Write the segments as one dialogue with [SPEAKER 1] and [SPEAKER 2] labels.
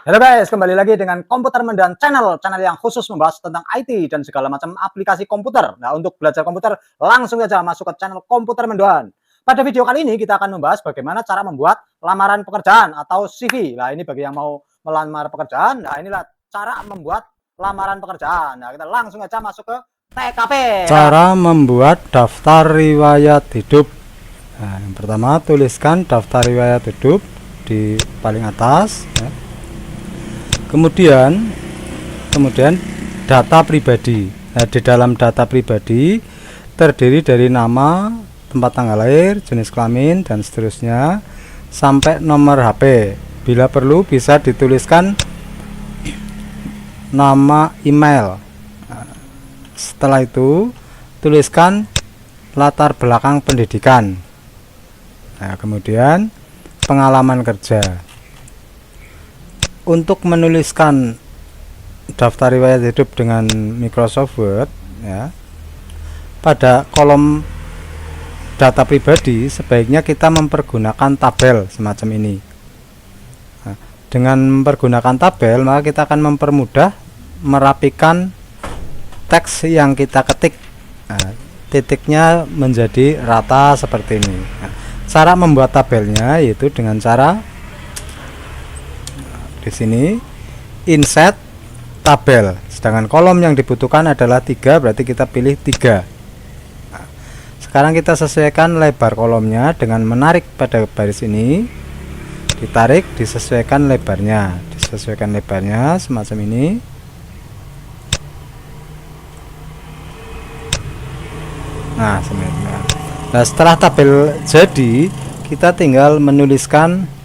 [SPEAKER 1] Halo guys, kembali lagi dengan Komputer Mendoan channel yang khusus membahas tentang IT dan segala macam aplikasi komputer. Nah, untuk belajar komputer, langsung saja masuk ke channel Komputer Mendoan. Pada video kali ini kita akan membahas bagaimana cara membuat lamaran pekerjaan atau CV. Nah, ini bagi yang mau melamar pekerjaan. Nah, inilah cara membuat lamaran pekerjaan. Nah, kita langsung saja masuk ke TKP.
[SPEAKER 2] Cara membuat daftar riwayat hidup. Nah, yang pertama tuliskan daftar riwayat hidup di paling atas ya. Kemudian data pribadi. Nah, di dalam data pribadi terdiri dari nama, tempat tanggal lahir, jenis kelamin dan seterusnya sampai nomor HP. Bila perlu bisa dituliskan nama email. Nah, setelah itu tuliskan latar belakang pendidikan. Nah, kemudian pengalaman kerja. Untuk menuliskan daftar riwayat hidup dengan Microsoft Word ya, pada kolom data pribadi sebaiknya kita mempergunakan tabel semacam ini. Nah, dengan mempergunakan tabel maka kita akan mempermudah merapikan teks yang kita ketik. Nah, titiknya menjadi rata seperti ini. Nah, cara membuat tabelnya yaitu dengan cara di sini insert tabel, sedangkan kolom yang dibutuhkan adalah 3, berarti kita pilih 3. Nah, sekarang kita sesuaikan lebar kolomnya dengan menarik pada baris ini, ditarik, disesuaikan lebarnya semacam ini. Nah, nah, setelah tabel jadi, kita tinggal menuliskan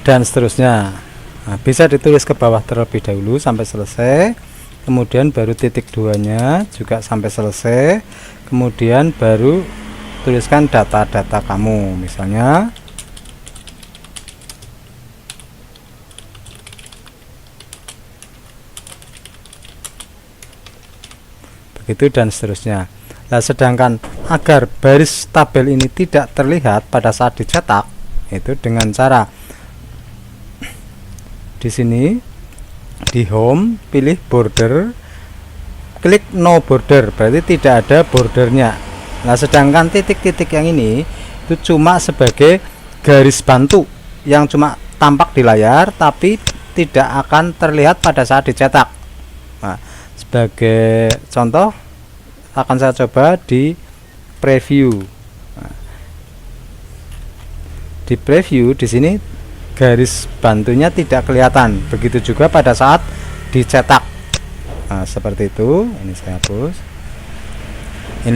[SPEAKER 2] dan seterusnya. Nah, bisa ditulis ke bawah terlebih dahulu sampai selesai, kemudian baru titik 2-nya juga sampai selesai, kemudian baru tuliskan data-data kamu, misalnya begitu dan seterusnya. Nah, sedangkan agar baris tabel ini tidak terlihat pada saat dicetak, itu dengan cara di sini di home pilih border, klik no border, berarti tidak ada bordernya. Nah, sedangkan titik-titik yang ini itu cuma sebagai garis bantu yang cuma tampak di layar tapi tidak akan terlihat pada saat dicetak. Nah, sebagai contoh akan saya coba di preview. Nah, di preview di sini garis bantunya tidak kelihatan, begitu juga pada saat dicetak. Nah, seperti itu. Ini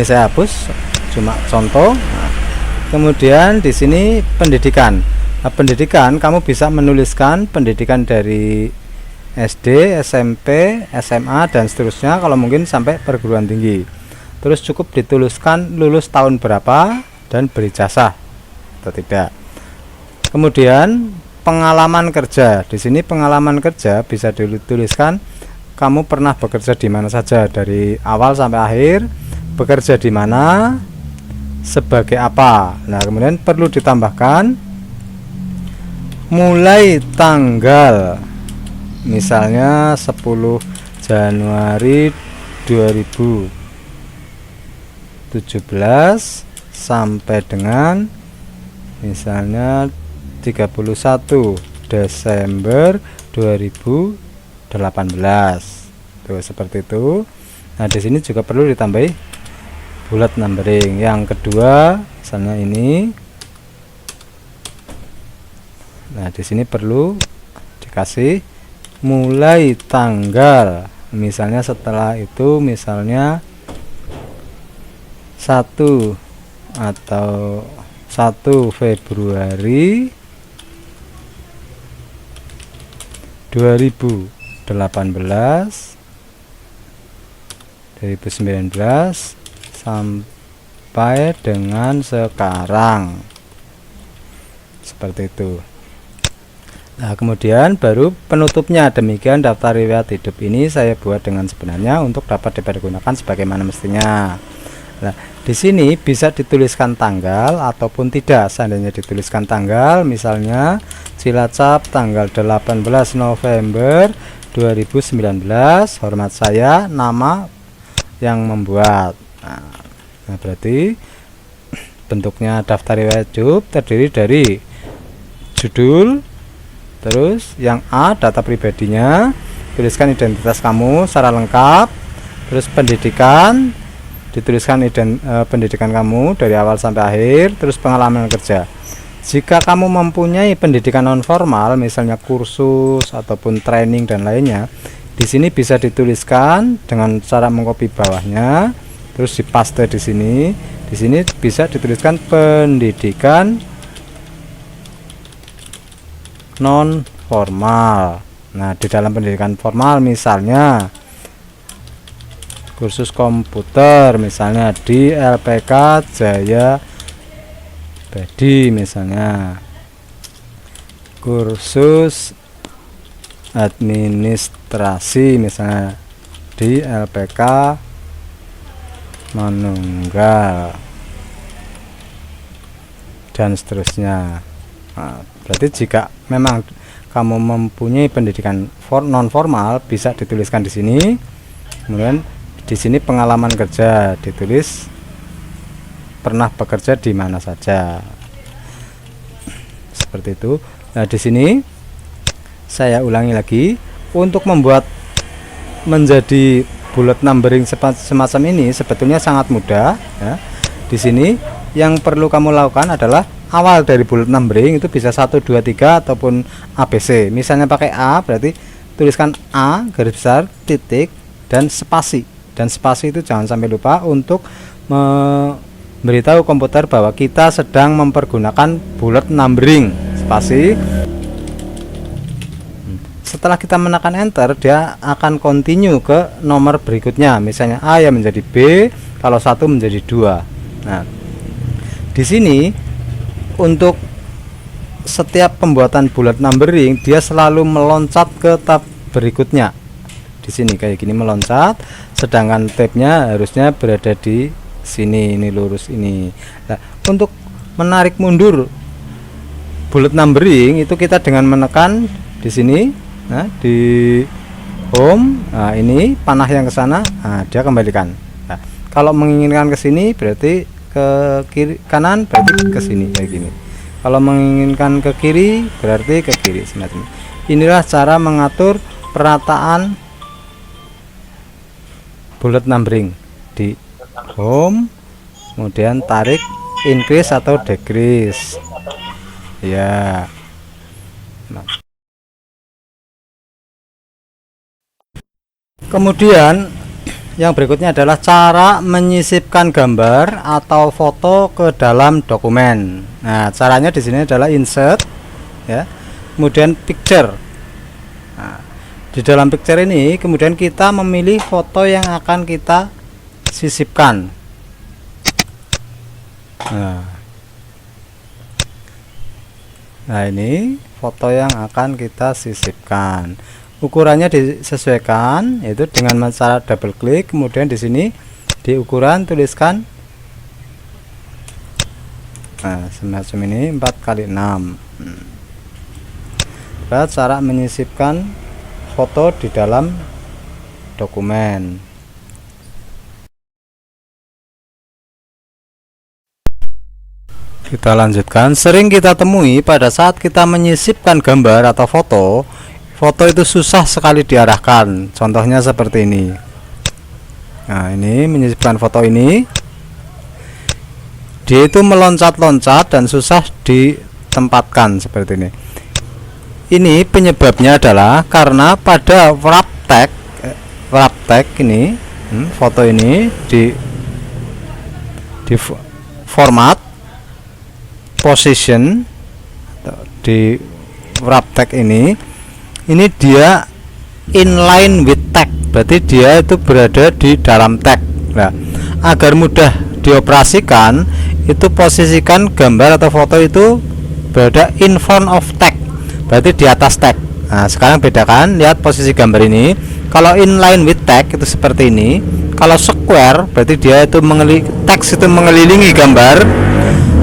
[SPEAKER 2] saya hapus, cuma contoh. Nah, kemudian di sini pendidikan. Nah, pendidikan kamu bisa menuliskan pendidikan dari SD, SMP, SMA dan seterusnya, kalau mungkin sampai perguruan tinggi. Terus cukup dituliskan lulus tahun berapa dan berijazah atau tidak. Kemudian pengalaman kerja. Di sini pengalaman kerja bisa dituliskan kamu pernah bekerja di mana saja dari awal sampai akhir, bekerja di mana, sebagai apa. Nah, kemudian perlu ditambahkan mulai tanggal misalnya 10 Januari 2017 sampai dengan misalnya 31 Desember 2018. Tuh, seperti itu. Nah, di sini juga perlu ditambahi bullet numbering. Yang kedua, misalnya ini. Nah, di sini perlu dikasih mulai tanggal. Misalnya setelah itu misalnya 1 atau 1 Februari 2018 2019 sampai dengan sekarang, seperti itu. Nah, kemudian baru penutupnya. Demikian daftar riwayat hidup ini saya buat dengan sebenarnya untuk dapat dipergunakan sebagaimana mestinya. Nah, di sini bisa dituliskan tanggal ataupun tidak. Seandainya dituliskan tanggal, misalnya Cilacap tanggal 18 November 2019, hormat saya, nama yang membuat. Nah, berarti bentuknya daftar riwayat hidup terdiri dari judul, terus yang A data pribadinya, tuliskan identitas kamu secara lengkap, terus pendidikan, dituliskan pendidikan kamu dari awal sampai akhir, terus pengalaman kerja. Jika kamu mempunyai pendidikan non formal, misalnya kursus ataupun training dan lainnya, di sini bisa dituliskan dengan cara mengcopy bawahnya, terus dipaste di sini. Di sini bisa dituliskan pendidikan non formal. Nah, di dalam pendidikan formal misalnya kursus komputer, misalnya di LPK Jaya Badi, misalnya kursus administrasi, misalnya di LPK Manunggal, dan seterusnya. Nah, berarti jika memang kamu mempunyai pendidikan non formal, bisa dituliskan di sini. Kemudian di sini pengalaman kerja, ditulis pernah bekerja di mana saja, seperti itu. Nah, di sini saya ulangi lagi, untuk membuat menjadi bullet numbering semacam ini sebetulnya sangat mudah ya. Di sini yang perlu kamu lakukan adalah awal dari bullet numbering itu bisa 1 2 3 ataupun ABC. Misalnya pakai A, berarti tuliskan A garis besar titik dan spasi. Dan spasi itu jangan sampai lupa untuk memberitahu komputer bahwa kita sedang mempergunakan bullet numbering. Spasi. Setelah kita menekan enter, dia akan continue ke nomor berikutnya. Misalnya A ya menjadi B, kalau 1 menjadi 2. Nah, di sini untuk setiap pembuatan bullet numbering dia selalu meloncat ke tab berikutnya. Di sini kayak gini meloncat, sedangkan tabnya harusnya berada di sini, ini lurus ini. Nah, untuk menarik mundur bullet numbering itu kita dengan menekan di sini. Nah, di home, nah ini panah yang ke sana, nah dia kembalikan. Nah, kalau menginginkan ke sini berarti ke kiri, kanan berarti ke sini kayak gini. Kalau menginginkan ke kiri berarti ke kiri, semacam ini. Inilah cara mengatur perataan bullet numbering di home, kemudian tarik increase atau decrease. Ya. Nah. Kemudian yang berikutnya adalah cara menyisipkan gambar atau foto ke dalam dokumen. Nah, caranya di sini adalah insert ya. Kemudian picture. Nah, di dalam picture ini kemudian kita memilih foto yang akan kita sisipkan. Nah, ini foto yang akan kita sisipkan. Ukurannya disesuaikan, yaitu dengan cara double klik, kemudian di sini di ukuran tuliskan semacam ini 4x6. Cara menyisipkan foto di dalam dokumen. Kita lanjutkan. Sering kita temui pada saat kita menyisipkan gambar atau foto itu susah sekali diarahkan. Contohnya seperti ini. Nah, ini menyisipkan foto ini, dia itu meloncat-loncat dan susah ditempatkan seperti ini. Ini penyebabnya adalah karena pada wrap tag ini, foto ini di format position di wrap tag ini dia inline with tag, berarti dia itu berada di dalam tag. Nah, agar mudah dioperasikan, itu posisikan gambar atau foto itu berada in front of tag, berarti di atas tag. Nah, sekarang bedakan, lihat posisi gambar ini. Kalau inline with tag itu seperti ini, Kalau square berarti dia itu teks itu mengelilingi gambar,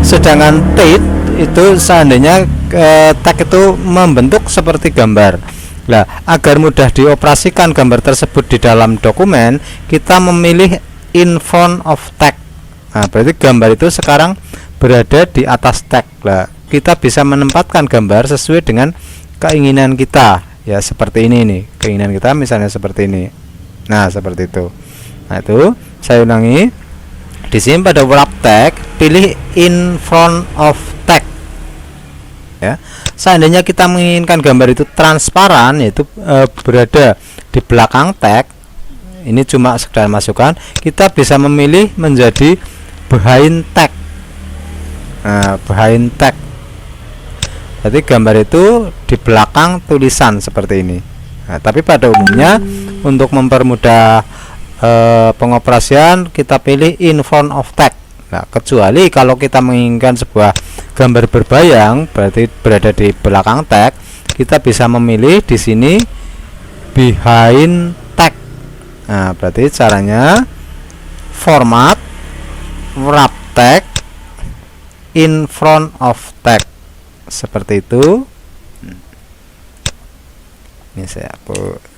[SPEAKER 2] sedangkan tilt itu seandainya tag itu membentuk seperti gambar. Nah, agar mudah dioperasikan gambar tersebut di dalam dokumen, kita memilih in front of tag. Nah, berarti gambar itu sekarang berada di atas tag. Nah, kita bisa menempatkan gambar sesuai dengan keinginan kita. Ya, seperti ini nih. Keinginan kita misalnya seperti ini. Nah, seperti itu. Nah, itu saya ulangi. Di sini pada wrap tag, pilih in front of tag. Ya. Seandainya kita menginginkan gambar itu transparan, yaitu berada di belakang tag, ini cuma sekedar masukan, kita bisa memilih menjadi behind tag. Nah, behind tag, jadi gambar itu di belakang tulisan seperti ini. Nah, tapi pada umumnya untuk mempermudah pengoperasian, kita pilih in front of tag. Nah, kecuali kalau kita menginginkan sebuah gambar berbayang, berarti berada di belakang tag, kita bisa memilih di sini behind tag. Nah, berarti caranya format wrap tag in front of tag, seperti itu. Ini saya hapus.